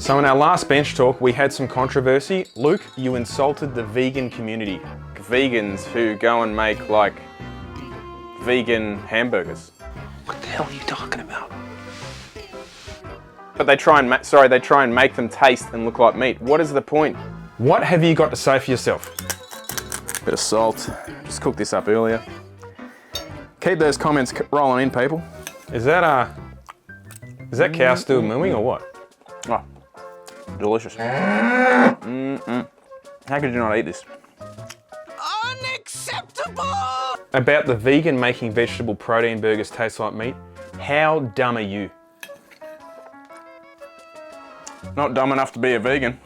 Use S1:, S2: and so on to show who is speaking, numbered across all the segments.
S1: So in our last bench talk, we had some controversy. Luke, you insulted the vegan community.
S2: Vegans who go and make like vegan hamburgers.
S3: What the hell are you talking about?
S2: But they try and make them taste and look like meat. What is the point?
S1: What have you got to say for yourself?
S2: Bit of salt. Just cooked this up earlier. Keep those comments rolling in, people.
S1: Is that cow still mooing or what?
S2: Oh, delicious. How could you not eat this?
S3: Unacceptable!
S1: About the vegan making vegetable protein burgers taste like meat, how dumb are you?
S2: Not dumb enough to be a vegan.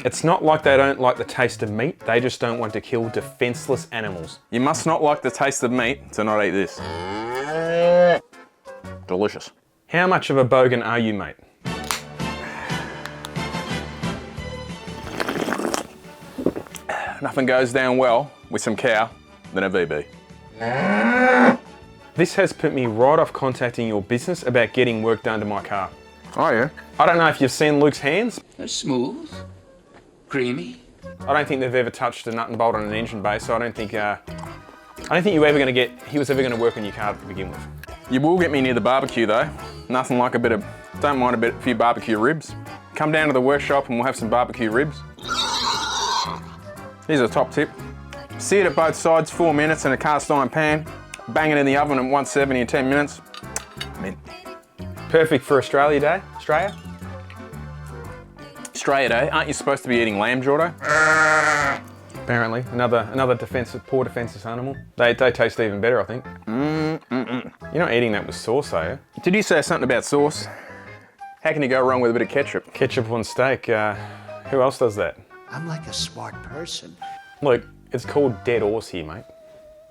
S1: It's not like they don't like the taste of meat, they just don't want to kill defenseless animals.
S2: You must not like the taste of meat to not eat this. Delicious.
S1: How much of a bogan are you, mate?
S2: Nothing goes down well with some cow than a VB.
S1: This has put me right off contacting your business about getting work done to my car.
S2: Oh yeah?
S1: I don't know if you've seen Luke's hands.
S3: They're smooth, creamy.
S1: I don't think they've ever touched a nut and bolt on an engine bay, so I don't think he was ever going to work on your car to begin with.
S2: You will get me near the barbecue though. Nothing like don't mind a few barbecue ribs. Come down to the workshop and we'll have some barbecue ribs. Here's a top tip. Sear it at both sides 4 minutes in a cast iron pan. Bang it in the oven at 170 in 10 minutes. Mint.
S1: Perfect for Australia Day. Australia
S2: Day, aren't you supposed to be eating lamb, Jordo?
S1: Apparently, another poor defensive animal. They taste even better, I think. You're not eating that with sauce, are you?
S2: Did you say something about sauce? How can you go wrong with a bit of ketchup?
S1: Ketchup on steak. Who else does that?
S4: I'm like a smart person.
S1: Look, it's called dead horse here, mate.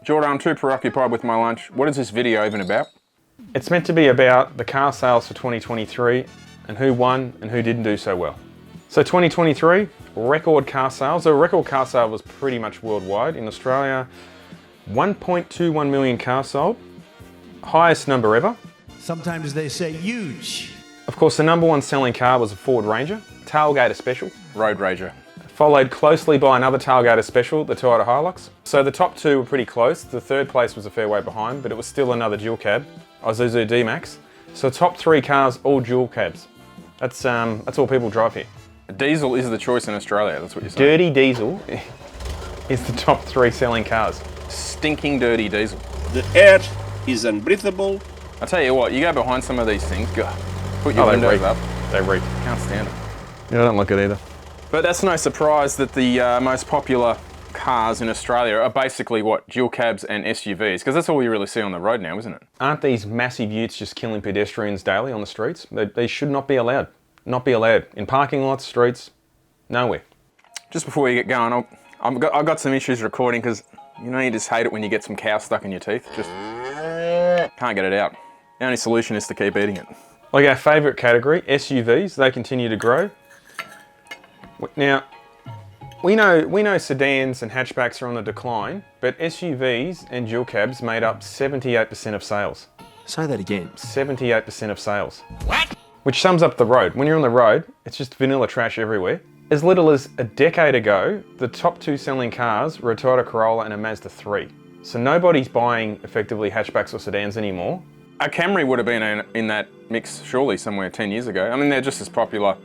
S2: Jordan, I'm too preoccupied with my lunch. What is this video even about?
S1: It's meant to be about the car sales for 2023 and who won and who didn't do so well. So 2023, record car sales. The record car sale was pretty much worldwide. In Australia, 1.21 million cars sold. Highest number ever.
S4: Sometimes they say huge.
S1: Of course, the number one selling car was a Ford Ranger, tailgater special.
S2: Road Rager.
S1: Followed closely by another tailgater special, the Toyota Hilux. So the top two were pretty close. The third place was a fair way behind, but it was still another dual cab, Isuzu D-Max. So top three cars, all dual cabs. That's all people drive here.
S2: Diesel is the choice in Australia, that's what you're saying.
S1: Dirty diesel is the top three selling cars.
S2: Stinking dirty diesel.
S5: The air is unbreathable.
S2: I tell you what, you go behind some of these things, go, put your windows up.
S1: They reek.
S2: Can't stand it.
S1: Yeah, I don't like it either.
S2: But that's no surprise that the most popular cars in Australia are basically what? Dual cabs and SUVs, because that's all you really see on the road now, isn't it?
S1: Aren't these massive utes just killing pedestrians daily on the streets? They should not be allowed. Not be allowed. In parking lots, streets, nowhere.
S2: Just before we get going, I've got some issues recording because you just hate it when you get some cow stuck in your teeth. Just can't get it out. The only solution is to keep eating it.
S1: Like our favourite category, SUVs, they continue to grow. Now, we know sedans and hatchbacks are on the decline, but SUVs and dual cabs made up 78% of sales.
S6: Say that again.
S1: 78% of sales. What? Which sums up the road. When you're on the road, it's just vanilla trash everywhere. As little as a decade ago, the top two selling cars were a Toyota Corolla and a Mazda 3. So nobody's buying effectively hatchbacks or sedans anymore.
S2: A Camry would have been in that mix surely somewhere 10 years ago. I mean, they're just as popular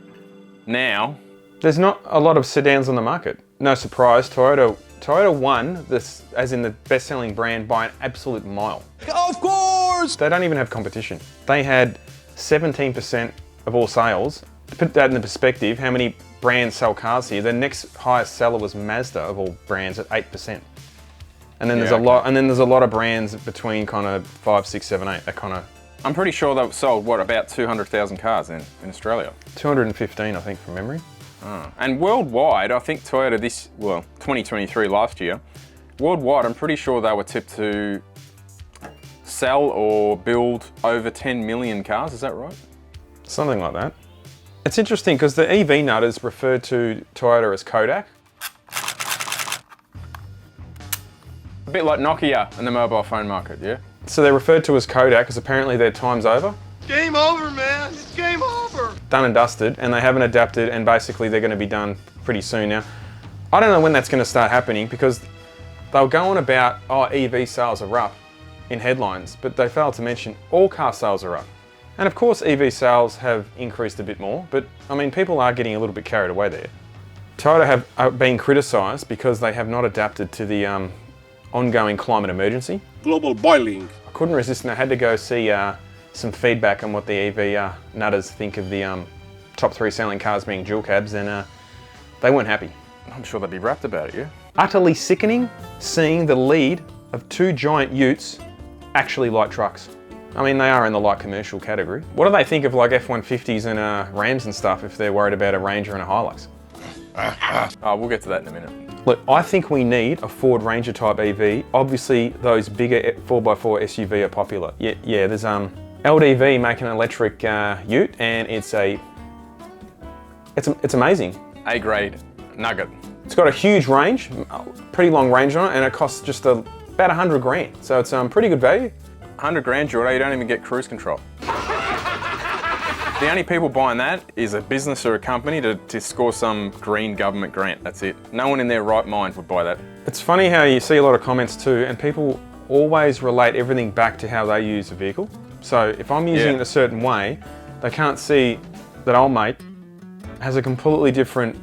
S2: now.
S1: There's not a lot of sedans on the market. No surprise, Toyota won this as in the best-selling brand by an absolute mile.
S4: Of course!
S1: They don't even have competition. They had 17% of all sales. To put that in perspective, how many brands sell cars here? The next highest seller was Mazda of all brands at 8%. And then there's a lot of brands between kind of 5, 6, 7, 8. That kind of.
S2: I'm pretty sure they've sold about 200,000 cars in Australia.
S1: 215, I think, from memory.
S2: Oh. And worldwide, I think Toyota 2023 last year, worldwide, I'm pretty sure they were tipped to sell or build over 10 million cars. Is that right?
S1: Something like that. It's interesting because the EV nutters referred to Toyota as Kodak.
S2: A bit like Nokia in the mobile phone market, yeah?
S1: So they're referred to as Kodak because apparently their time's over.
S5: Game over, man. It's game over.
S1: done and dusted, and they haven't adapted, and basically they're going to be done pretty soon now. I don't know when that's going to start happening, because they'll go on about, oh, EV sales are up in headlines, but they fail to mention all car sales are up. And of course EV sales have increased a bit more, but I mean, people are getting a little bit carried away there. Toyota have been criticised because they have not adapted to the ongoing climate emergency.
S5: Global boiling.
S1: I couldn't resist, and I had to go see some feedback on what the EV nutters think of the top 3 selling cars being dual cabs, and they weren't happy.
S2: I'm sure they'd be rapt about it, yeah?
S1: Utterly sickening seeing the lead of 2 giant Utes actually light trucks. I mean, they are in the light commercial category. What do they think of like F-150s and Rams and stuff if they're worried about a Ranger and a Hilux?
S2: Oh, we'll get to that in a minute.
S1: Look, I think we need a Ford Ranger type EV. Obviously, those bigger 4x4 SUV are popular. Yeah, there's LDV making an electric Ute, and it's amazing.
S2: A-grade nugget.
S1: It's got a huge range, pretty long range on it, and it costs just about 100 grand. So it's pretty good value.
S2: 100 grand, Jordan, you don't even get cruise control. The only people buying that is a business or a company to score some green government grant, that's it. No one in their right mind would buy that.
S1: It's funny how you see a lot of comments too, and people always relate everything back to how they use a vehicle. So if I'm using it a certain way, they can't see that old mate has a completely different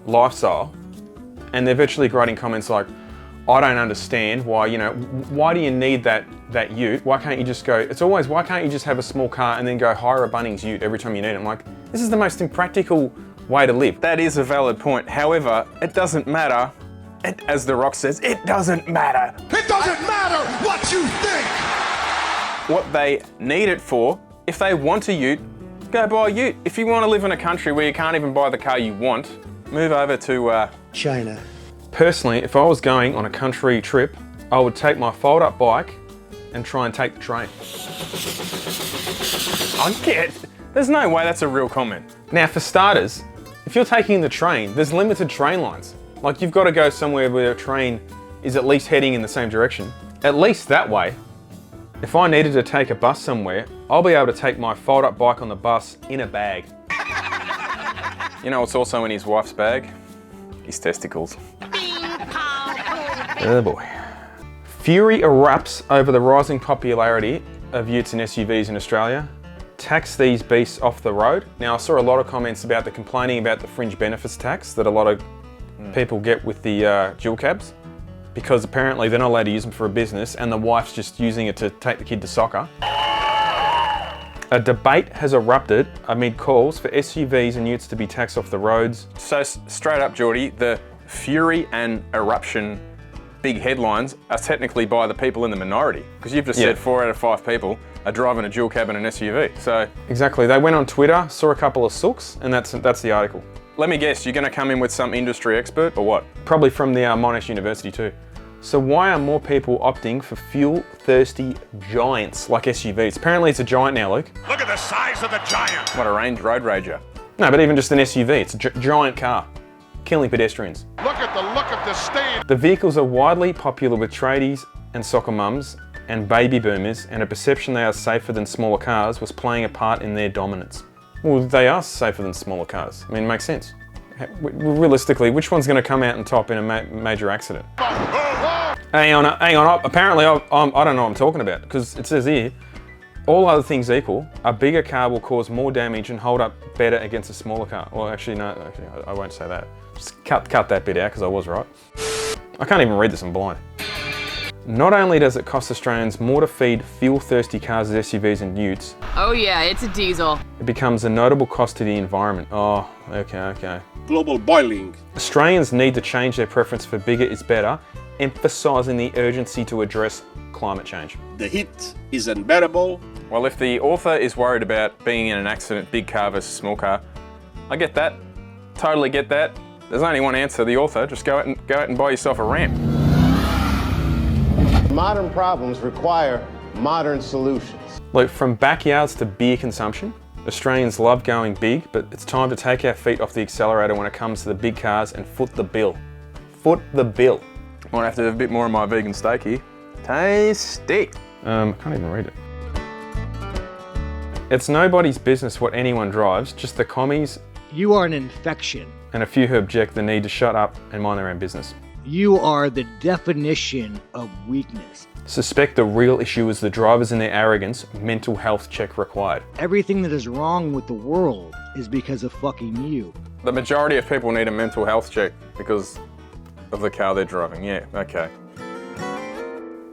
S1: lifestyle, and they're virtually writing comments like, I don't understand why, why do you need that Ute? Why can't you just go, it's always, why can't you just have a small car and then go hire a Bunnings Ute every time you need it? I'm like, this is the most impractical way to live.
S2: That is a valid point. However, it doesn't matter. As The Rock says, it doesn't matter.
S4: It doesn't matter what you think!
S2: What they need it for, if they want a Ute, go buy a Ute. If you want to live in a country where you can't even buy the car you want, move over to
S4: China.
S1: Personally, if I was going on a country trip, I would take my fold-up bike and try and take the train.
S2: There's no way that's a real comment.
S1: Now, for starters, if you're taking the train, there's limited train lines. Like, you've got to go somewhere where a train is at least heading in the same direction. At least that way, if I needed to take a bus somewhere, I'll be able to take my fold-up bike on the bus in a bag.
S2: You know what's also in his wife's bag? His testicles.
S1: Oh boy. Fury erupts over the rising popularity of Utes and SUVs in Australia. Tax these beasts off the road. Now, I saw a lot of comments about complaining about the fringe benefits tax that a lot of people get with the dual cabs, because apparently they're not allowed to use them for a business and the wife's just using it to take the kid to soccer. A debate has erupted amid calls for SUVs and Utes to be taxed off the roads.
S2: So straight up, Geordie, the fury and eruption big headlines are technically by the people in the minority, because you've just said 4 out of 5 people are driving a dual cab and an SUV. So
S1: exactly, they went on Twitter, saw a couple of sooks, and that's the article.
S2: Let me guess, you're going to come in with some industry expert or what?
S1: Probably from the Monash University too. So why are more people opting for fuel-thirsty giants like SUVs? Apparently it's a giant now, Luke.
S6: Look at the size of the giant!
S2: What a road rager.
S1: No, but even just an SUV, it's a giant car, killing pedestrians.
S6: Look at the look of the stain!
S1: The vehicles are widely popular with tradies and soccer mums and baby boomers, and a perception they are safer than smaller cars was playing a part in their dominance. Well, they are safer than smaller cars. I mean, it makes sense. Realistically, which one's going to come out on top in a major accident? Hang on. Apparently, I don't know what I'm talking about, because it says here, all other things equal, a bigger car will cause more damage and hold up better against a smaller car. Well, actually, no, I won't say that. Just cut that bit out, because I was right. I can't even read this, I'm blind. Not only does it cost Australians more to feed fuel-thirsty cars as SUVs and Utes.
S7: Oh yeah, it's a diesel.
S1: It becomes a notable cost to the environment. Oh, okay.
S5: Global boiling.
S1: Australians need to change their preference for bigger is better, emphasising the urgency to address climate change.
S5: The heat is unbearable.
S2: Well, if the author is worried about being in an accident, big car versus small car, I get that. Totally get that. There's only one answer, the author. Just go out and buy yourself a ramp.
S8: Modern problems require modern solutions.
S1: Look, from backyards to beer consumption, Australians love going big, but it's time to take our feet off the accelerator when it comes to the big cars and foot the bill. Foot the bill.
S2: Might have to have a bit more of my vegan steak here. Tasty.
S1: I can't even read it. It's nobody's business what anyone drives, just the commies
S7: You are an infection.
S1: and a few who object the need to shut up and mind their own business.
S7: You are the definition of weakness.
S1: Suspect the real issue is the drivers and their arrogance, mental health check required.
S7: Everything that is wrong with the world is because of fucking you.
S2: The majority of people need a mental health check because of the car they're driving. Yeah, okay.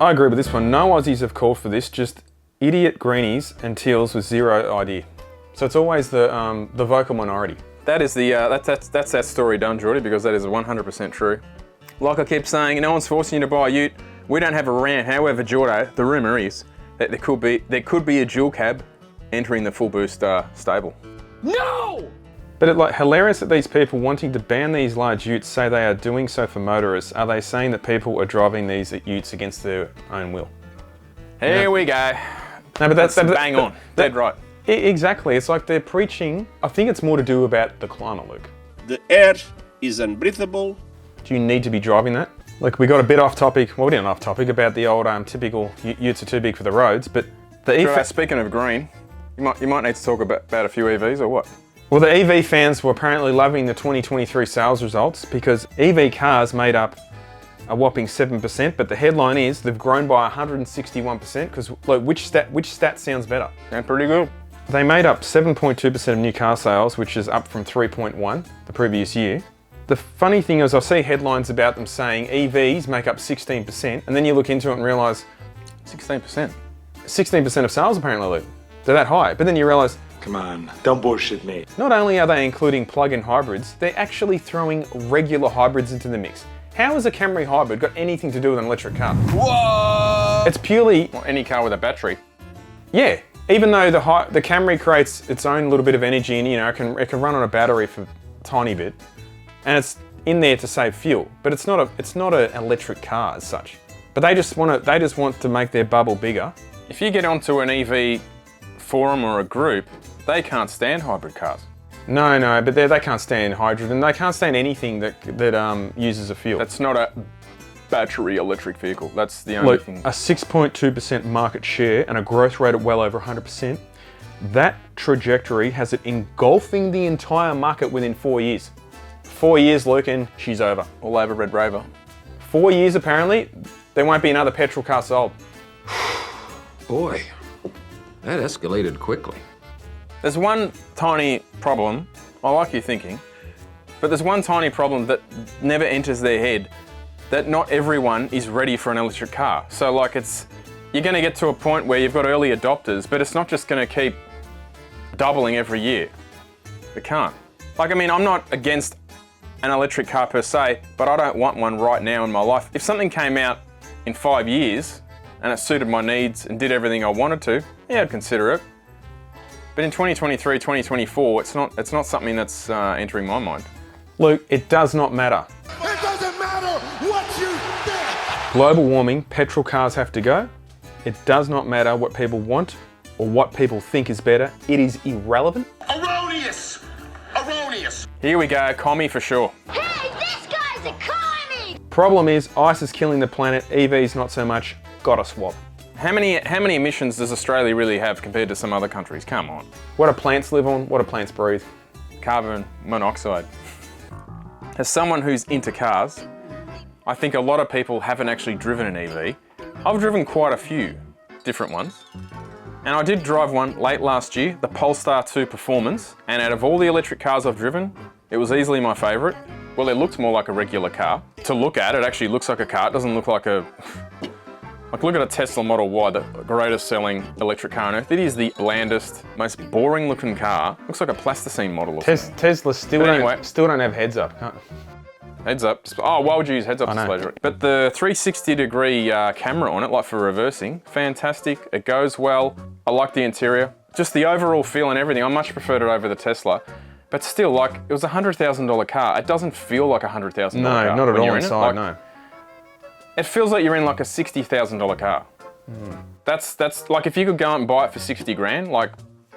S1: I agree with this one. No Aussies have called for this, just idiot greenies and teals with zero idea. So it's always the vocal minority.
S2: That is the that's that story done, Geordie, because that is 100% true. Like I keep saying, no one's forcing you to buy a ute. We don't have a rant. However, Jordo, the rumour is that there could be a dual cab entering the Fullboost stable.
S3: No!
S1: But it's like hilarious that these people wanting to ban these large utes say they are doing so for motorists. Are they saying that people are driving these utes against their own will?
S2: Here we go.
S1: No, but that's
S2: bang on. Dead right.
S1: Exactly. It's like they're preaching. I think it's more to do about the climate, Luke.
S5: The air is unbreathable.
S1: Do you need to be driving that? Like, we got a bit off topic. Well, we didn't off topic about the old typical utes are too big for the roads, but the
S2: Speaking of green, you might need to talk about a few EVs or what?
S1: Well, the EV fans were apparently loving the 2023 sales results because EV cars made up a whopping 7%, but the headline is they've grown by 161% because, like, which stat sounds better?
S2: And pretty good.
S1: They made up 7.2% of new car sales, which is up from 3.1 the previous year. The funny thing is I see headlines about them saying EVs make up 16%, and then you look into it and realise
S2: 16%.
S1: 16% of sales apparently, Luke. They're that high. But then you realise,
S9: Come on, don't bullshit me.
S1: not only are they including plug-in hybrids, they're actually throwing regular hybrids into the mix. How has a Camry hybrid got anything to do with an electric car?
S2: Whoa!
S1: It's purely,
S2: Well, any car with a battery.
S1: yeah. Even though the Camry creates its own little bit of energy and, you know, it can run on a battery for a tiny bit, and it's in there to save fuel. But it's not an electric car as such. But they just want to make their bubble bigger.
S2: If you get onto an EV forum or a group, they can't stand hybrid cars.
S1: No, but they can't stand hydrogen. They can't stand anything that uses a fuel.
S2: That's not a battery electric vehicle. That's the only
S1: Look,
S2: thing.
S1: a 6.2% market share and a growth rate of well over 100%. That trajectory has it engulfing the entire market within 4 years. 4 years, Luke, and she's over.
S2: All over Red Rover.
S1: 4 years, apparently, there won't be another petrol car sold.
S3: Boy, that escalated quickly.
S2: There's one tiny problem. I like your thinking, but there's one tiny problem that never enters their head, that not everyone is ready for an electric car. So like you're gonna get to a point where you've got early adopters, but it's not just gonna keep doubling every year. It can't. Like, I mean, I'm not against an electric car per se, but I don't want one right now in my life. If something came out in 5 years and it suited my needs and did everything I wanted to, yeah, I'd consider it. But in 2023, 2024, it's not something that's entering my mind.
S1: Luke, it does not matter.
S4: It doesn't matter what you think.
S1: Global warming, petrol cars have to go. It does not matter what people want or what people think is better. It is irrelevant.
S6: Erroneous! Erroneous!
S2: Here we go, commie for sure.
S10: Hey, this guy's a commie!
S1: Problem is, ice is killing the planet, EVs not so much. Gotta swap.
S2: How many emissions does Australia really have compared to some other countries? Come on.
S1: What do plants live on? What do plants breathe?
S2: Carbon monoxide. As someone who's into cars, I think a lot of people haven't actually driven an EV. I've driven quite a few different ones. And I did drive one late last year, the Polestar 2 Performance, and out of all the electric cars I've driven, it was easily my favourite. Well, it looked more like a regular car. To look at, it actually looks like a car. It doesn't look like a... Like, look at a Tesla Model Y, the greatest selling electric car on earth. It is the blandest, most boring looking car. Looks like a plasticine model or something.
S1: Tesla still don't have heads up.
S2: Heads up. Oh, why would you use heads up
S1: I know.
S2: display? But the 360-degree camera on it, like for reversing, fantastic. It goes well. I like the interior. Just the overall feel and everything. I much preferred it over the Tesla. But still, like, it was a $100,000 car. It doesn't feel like a $100,000 car.
S1: No, not at
S2: when
S1: all
S2: you're in
S1: inside,
S2: it.
S1: no.
S2: It feels like you're in like a $60,000 car. That's like, if you could go out and buy it for 60 grand, like,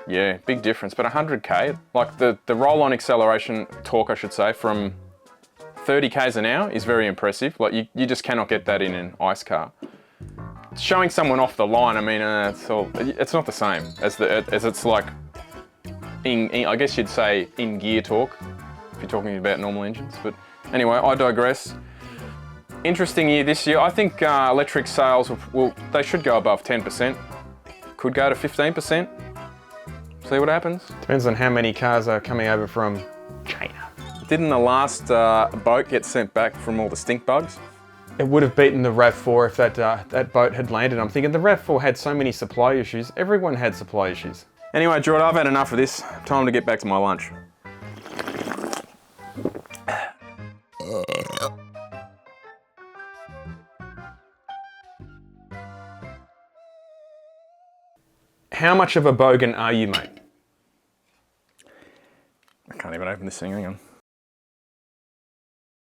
S2: yeah, big difference. But 100K, like the roll-on acceleration torque, I should say, from 30 k's an hour is very impressive. Like, you just cannot get that in an ICE car. showing someone off the line, I mean, it's not the same as it's like, I guess you'd say in gear talk, if you're talking about normal engines. But anyway, I digress. Interesting year this year. I think electric sales they should go above 10%. Could go to 15%. See what happens.
S1: Depends on how many cars are coming over from China.
S2: Didn't the last boat get sent back from all the stink bugs?
S1: It would have beaten the RAV4 if that boat had landed. I'm thinking the RAV4 had so many supply issues. Everyone had supply issues.
S2: Anyway, Jordan, I've had enough of this. Time to get back to my lunch.
S1: How much of a bogan are you, mate?
S2: I can't even open this thing, hang on.